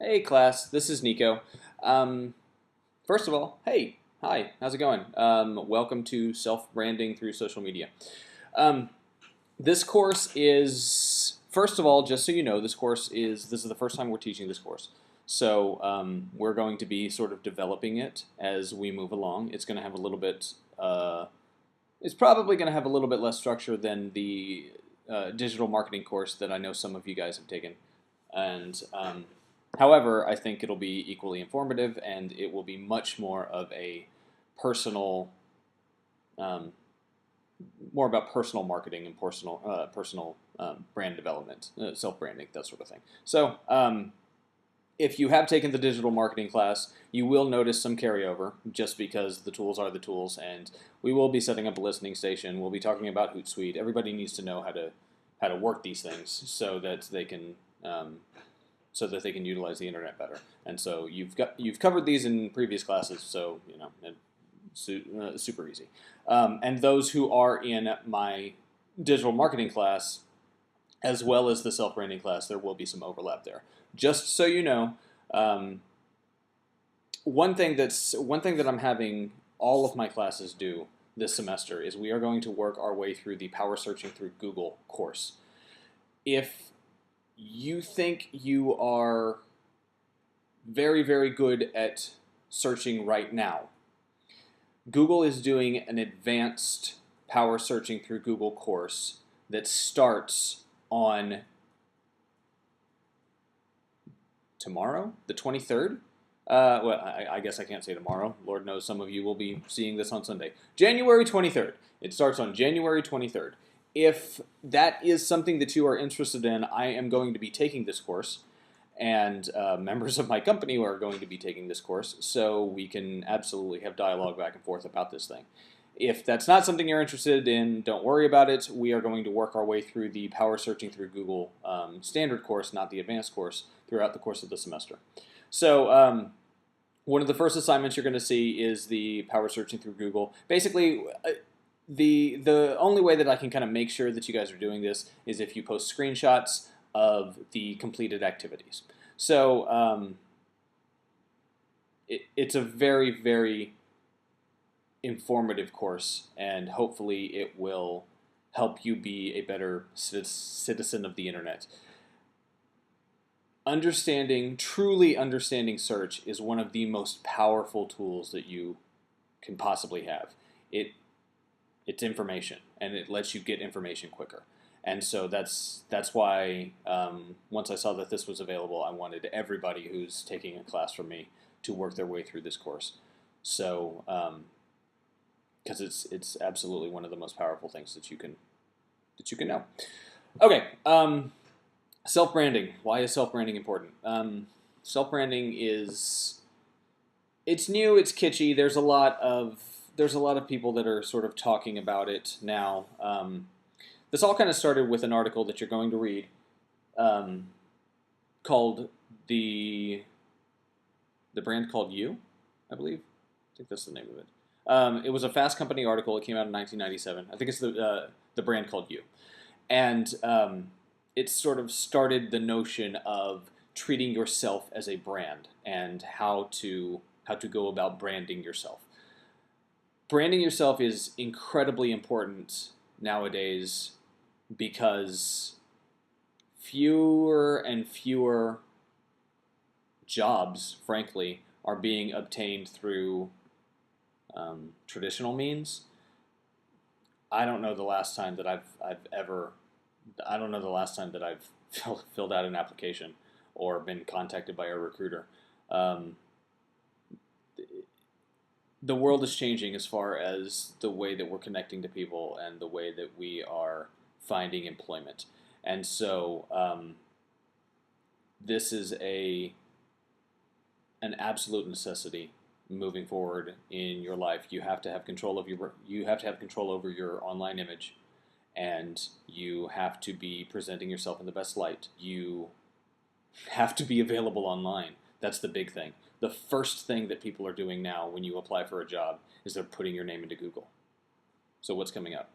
Hey class, this is Nico. Um, First of all, hey, hi, how's it going? Welcome to self-branding through social media. Um, this course is, first of all, just so you know, this is the first time we're teaching this course. So we're going to be sort of developing it as we move along. It's going to have a little bit, it's probably going to have a little bit less structure than the digital marketing course that I know some of you guys have taken. And however, I think it'll be equally informative, and it will be much more of a personal, um, more about personal marketing and personal brand development, self branding, that sort of thing. So, if you have taken the digital marketing class, you will notice some carryover, just because the tools are the tools, and we will be setting up a listening station. We'll be talking about Hootsuite. Everybody needs to know how to work these things so that they can utilize the internet better. And so you've covered these in previous classes, so super easy. And those who are in my digital marketing class, as well as the self branding class, there will be some overlap there. Just so you know, one thing that I'm having all of my classes do this semester is we are going to work our way through the Power Searching Through Google course. If you think you are very, very good at searching right now, Google is doing an advanced Power Searching Through Google course that starts on tomorrow, the 23rd. I guess I can't say tomorrow. Lord knows some of you will be seeing this on Sunday. January 23rd. It starts on January 23rd. If that is something that you are interested in, I am going to be taking this course, and members of my company are going to be taking this course, so we can absolutely have dialogue back and forth about this thing. If that's not something you're interested in, don't worry about it. We are going to work our way through the Power Searching Through Google standard course, not the advanced course, throughout the course of the semester. So one of the first assignments you're going to see is the Power Searching Through Google. Basically, the only way that I can kind of make sure that you guys are doing this is if you post screenshots of the completed activities. So it's a very, very informative course, and hopefully it will help you be a better citizen of the internet. Truly understanding search is one of the most powerful tools that you can possibly have. It's information, and it lets you get information quicker. And so that's why once I saw that this was available, I wanted everybody who's taking a class from me to work their way through this course. So because it's absolutely one of the most powerful things that you can know. Okay. Self-branding. Why is self-branding important? Self-branding it's new, it's kitschy. There's a lot of people that are sort of talking about it now. This all kind of started with an article that you're going to read called the brand called You, I believe. I think that's the name of it. It was a Fast Company article. It came out in 1997. I think it's the brand called You, and it sort of started the notion of treating yourself as a brand and how to go about branding yourself. Branding yourself is incredibly important nowadays because fewer and fewer jobs, frankly, are being obtained through traditional means. I don't know the last time that I don't know the last time that I've filled out an application or been contacted by a recruiter. The world is changing as far as the way that we're connecting to people and the way that we are finding employment. And so this is an absolute necessity moving forward in your life. You have to have control over your online image, and you have to be presenting yourself in the best light. You have to be available online. That's the big thing. The first thing that people are doing now when you apply for a job is they're putting your name into Google. So what's coming up?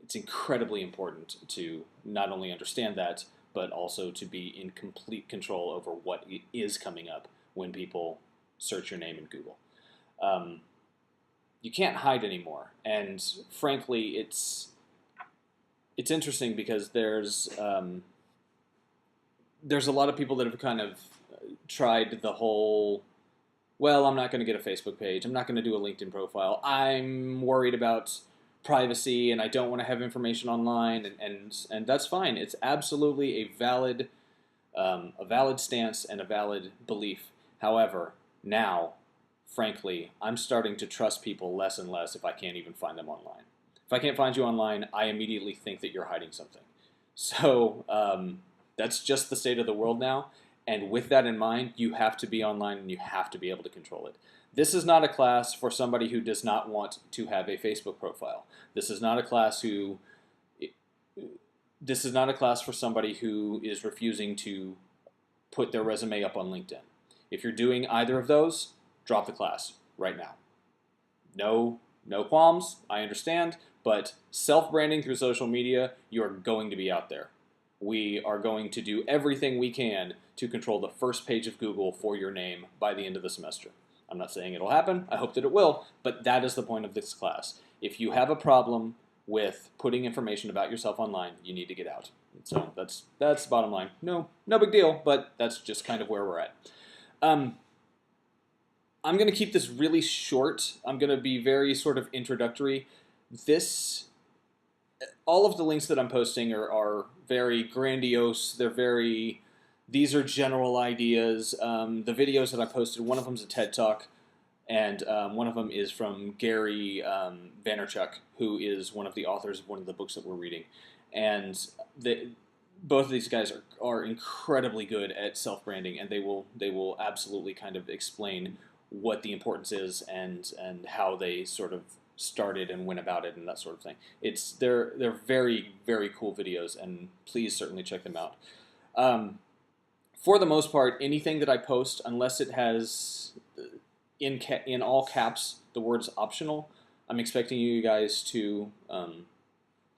It's incredibly important to not only understand that, but also to be in complete control over what is coming up when people search your name in Google. You can't hide anymore, and frankly, it's interesting because there's a lot of people that have kind of tried the whole, well, I'm not going to get a Facebook page, I'm not going to do a LinkedIn profile, I'm worried about privacy and I don't want to have information online, and that's fine. It's absolutely a valid stance and a valid belief. However, now, frankly, I'm starting to trust people less and less if I can't even find them online. If I can't find you online, I immediately think that you're hiding something. So that's just the state of the world now. And with that in mind, you have to be online and you have to be able to control it. This is not a class for somebody who does not want to have a Facebook profile. This is not a class for somebody who is refusing to put their resume up on LinkedIn. If you're doing either of those, drop the class right now. No qualms, I understand, but self-branding through social media, you are going to be out there. We are going to do everything we can to control the first page of Google for your name by the end of the semester. I'm not saying it'll happen, I hope that it will, but that is the point of this class. If you have a problem with putting information about yourself online, you need to get out. So that's the bottom line. No big deal, but that's just kind of where we're at. I'm going to keep this really short. I'm going to be very sort of introductory. All of the links that I'm posting are very grandiose. These are general ideas. The videos that I posted, one of them is a TED Talk, and one of them is from Gary Vaynerchuk, who is one of the authors of one of the books that we're reading. And both of these guys are incredibly good at self-branding, and they will absolutely kind of explain what the importance is and how they sort of started and went about it and that sort of thing. They're very, very cool videos, and please certainly check them out. For the most part, anything that I post, unless it has in all caps the words optional, I'm expecting you guys to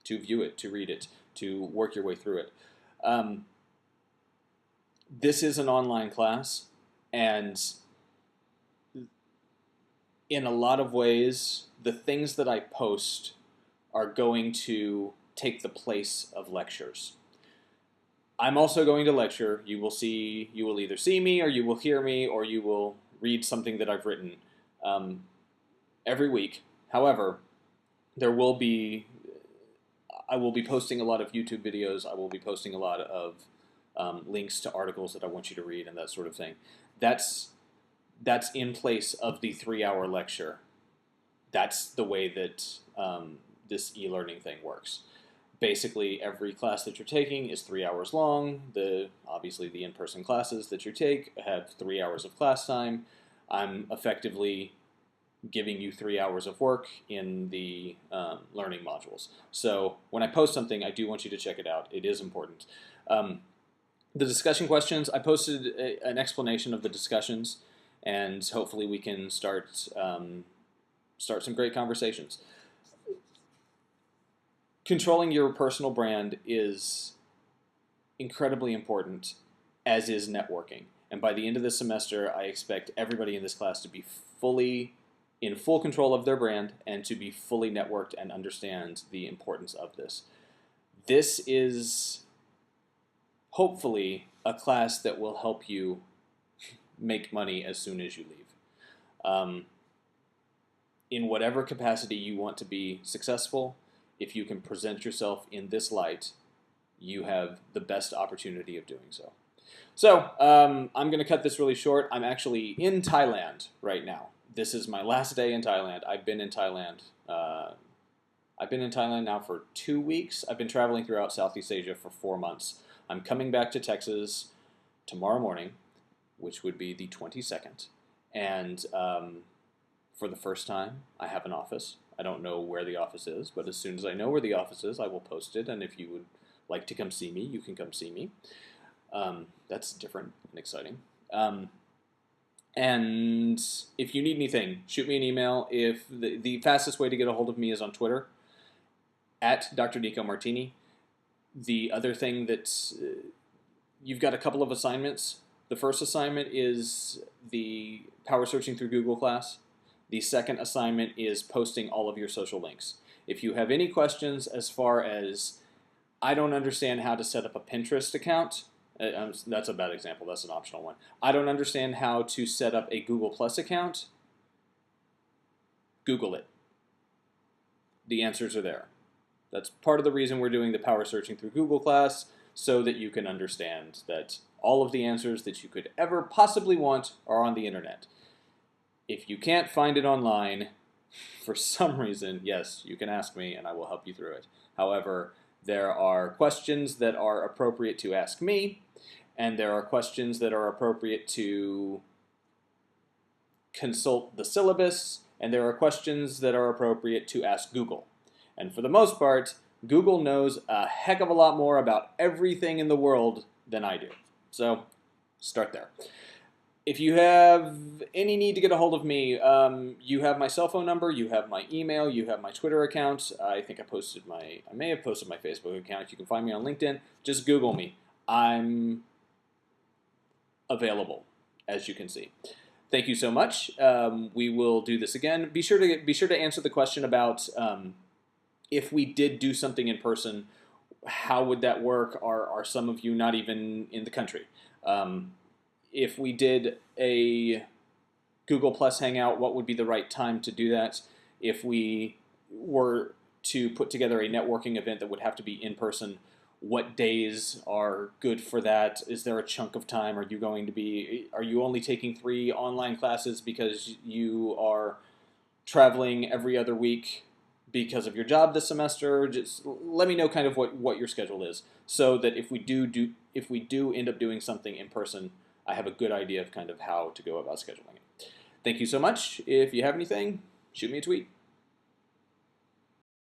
view it, to read it, to work your way through it. This is an online class, and in a lot of ways, the things that I post are going to take the place of lectures. I'm also going to lecture. You will either see me, or you will hear me, or you will read something that I've written every week. However, I will be posting a lot of YouTube videos. I will be posting a lot of links to articles that I want you to read and that sort of thing. That's in place of the 3-hour lecture. That's the way that this e-learning thing works. Basically, every class that you're taking is 3 hours long. Obviously, the in-person classes that you take have 3 hours of class time. I'm effectively giving you 3 hours of work in the learning modules. So when I post something, I do want you to check it out. It is important. The discussion questions, I posted an explanation of the discussions, and hopefully we can start some great conversations. Controlling your personal brand is incredibly important, as is networking. And by the end of this semester, I expect everybody in this class to be in full control of their brand and to be fully networked and understand the importance of this. This is hopefully a class that will help you make money as soon as you leave. In whatever capacity you want to be successful, if you can present yourself in this light, you have the best opportunity of doing so. So I'm going to cut this really short. I'm actually in Thailand right now. This is my last day in Thailand. I've been in Thailand now for 2 weeks. I've been traveling throughout Southeast Asia for 4 months. I'm coming back to Texas tomorrow morning, which would be the 22nd. And for the first time, I have an office. I don't know where the office is, but as soon as I know where the office is, I will post it. And if you would like to come see me, you can come see me. That's different and exciting. And if you need anything, shoot me an email. If the fastest way to get a hold of me is on Twitter, at Dr. Nico Martini. The other thing that's you've got a couple of assignments. The first assignment is the power searching through Google class. The second assignment is posting all of your social links. If you have any questions as far as, I don't understand how to set up a Pinterest account, that's a bad example, that's an optional one. I don't understand how to set up a Google Plus account, Google it. The answers are there. That's part of the reason we're doing the power searching through Google class, so that you can understand that all of the answers that you could ever possibly want are on the internet. If you can't find it online, for some reason, yes, you can ask me and I will help you through it. However, there are questions that are appropriate to ask me, and there are questions that are appropriate to consult the syllabus, and there are questions that are appropriate to ask Google. And for the most part, Google knows a heck of a lot more about everything in the world than I do. So start there. If you have any need to get a hold of me, you have my cell phone number, you have my email, you have my Twitter account. I think I may have posted my Facebook account. You can find me on LinkedIn. Just Google me. I'm available, as you can see. Thank you so much. We will do this again. Be sure to answer the question about if we did do something in person, how would that work? Are some of you not even in the country? If we did a Google Plus Hangout, what would be the right time to do that? If we were to put together a networking event that would have to be in person, what days are good for that? Is there a chunk of time? Are you only taking 3 online classes because you are traveling every other week because of your job this semester? Just let me know kind of what your schedule is, so that if we do end up doing something in person, I have a good idea of kind of how to go about scheduling it. Thank you so much. If you have anything, shoot me a tweet.